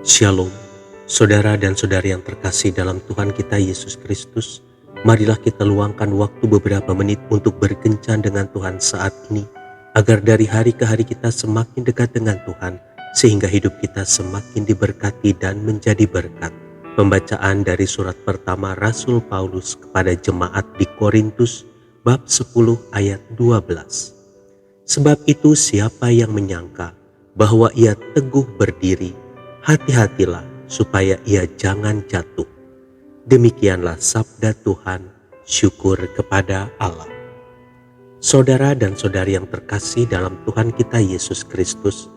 Shalom, saudara dan saudari yang terkasih dalam Tuhan kita Yesus Kristus. Marilah kita luangkan waktu beberapa menit untuk berkencan dengan Tuhan saat ini, agar dari hari ke hari kita semakin dekat dengan Tuhan, sehingga hidup kita semakin diberkati dan menjadi berkat. Pembacaan dari surat pertama Rasul Paulus kepada jemaat di Korintus, bab 10 ayat 12. Sebab itu siapa yang menyangka bahwa ia teguh berdiri, hati-hatilah supaya ia jangan jatuh. Demikianlah sabda Tuhan, syukur kepada Allah. Saudara dan saudari yang terkasih dalam Tuhan kita Yesus Kristus,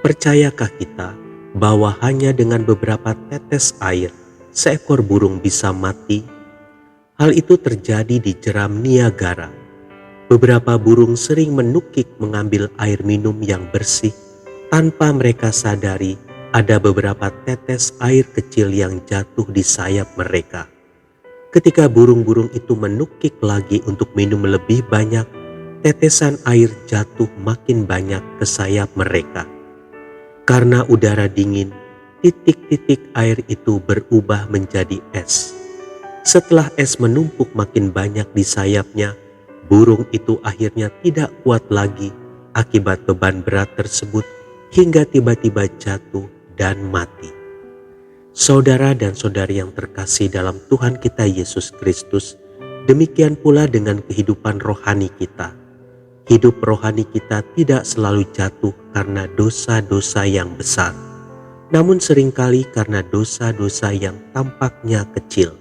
percayakah kita bahwa hanya dengan beberapa tetes air, seekor burung bisa mati? Hal itu terjadi di jeram Niagara. Beberapa burung sering menukik mengambil air minum yang bersih, tanpa mereka sadari ada beberapa tetes air kecil yang jatuh di sayap mereka. Ketika burung-burung itu menukik lagi untuk minum lebih banyak, tetesan air jatuh makin banyak ke sayap mereka. Karena udara dingin, titik-titik air itu berubah menjadi es. Setelah es menumpuk makin banyak di sayapnya, burung itu akhirnya tidak kuat lagi akibat beban berat tersebut hingga tiba-tiba jatuh dan mati. Saudara dan saudari yang terkasih dalam Tuhan kita Yesus Kristus, demikian pula dengan kehidupan rohani kita. Hidup rohani kita tidak selalu jatuh karena dosa-dosa yang besar, namun seringkali karena dosa-dosa yang tampaknya kecil.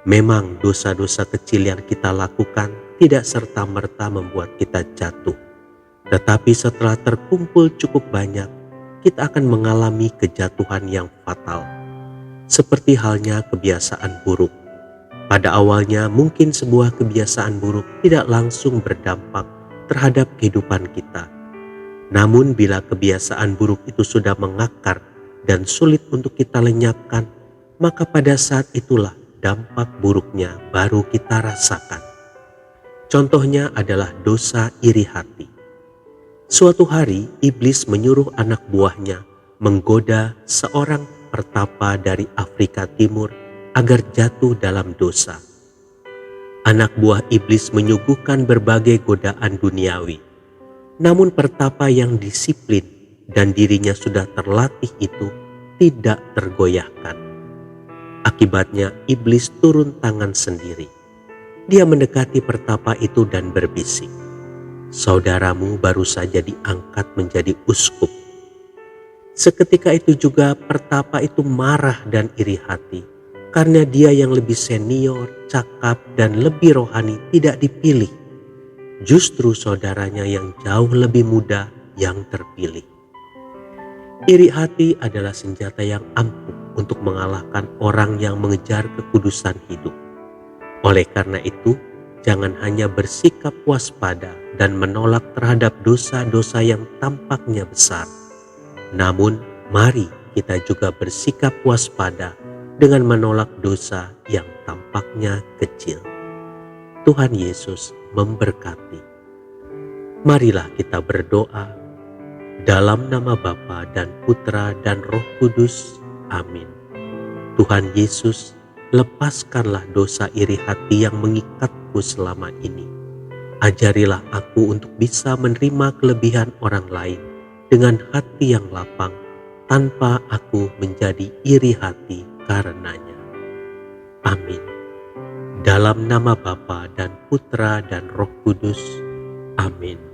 Memang dosa-dosa kecil yang kita lakukan tidak serta-merta membuat kita jatuh. Tetapi setelah terkumpul cukup banyak, kita akan mengalami kejatuhan yang fatal. Seperti halnya kebiasaan buruk. Pada awalnya mungkin sebuah kebiasaan buruk tidak langsung berdampak terhadap kehidupan kita. Namun bila kebiasaan buruk itu sudah mengakar dan sulit untuk kita lenyapkan, maka pada saat itulah dampak buruknya baru kita rasakan. Contohnya adalah dosa iri hati. Suatu hari, iblis menyuruh anak buahnya menggoda seorang pertapa dari Afrika Timur agar jatuh dalam dosa. Anak buah iblis menyuguhkan berbagai godaan duniawi. Namun pertapa yang disiplin dan dirinya sudah terlatih itu tidak tergoyahkan. Akibatnya iblis turun tangan sendiri. Dia mendekati pertapa itu dan berbisik, "Saudaramu baru saja diangkat menjadi uskup." Seketika itu juga pertapa itu marah dan iri hati karena dia yang lebih senior, cakap, dan lebih rohani tidak dipilih. Justru saudaranya yang jauh lebih muda yang terpilih. Iri hati adalah senjata yang ampuh untuk mengalahkan orang yang mengejar kekudusan hidup. Oleh karena itu, jangan hanya bersikap waspada dan menolak terhadap dosa-dosa yang tampaknya besar. Namun, mari kita juga bersikap waspada dengan menolak dosa yang tampaknya kecil. Tuhan Yesus memberkati. Marilah kita berdoa. Dalam nama Bapa dan Putra dan Roh Kudus. Amin. Tuhan Yesus, lepaskanlah dosa iri hati yang mengikatku selama ini. Ajarilah aku untuk bisa menerima kelebihan orang lain dengan hati yang lapang, tanpa aku menjadi iri hati karenanya. Amin. Dalam nama Bapa dan Putra dan Roh Kudus. Amin.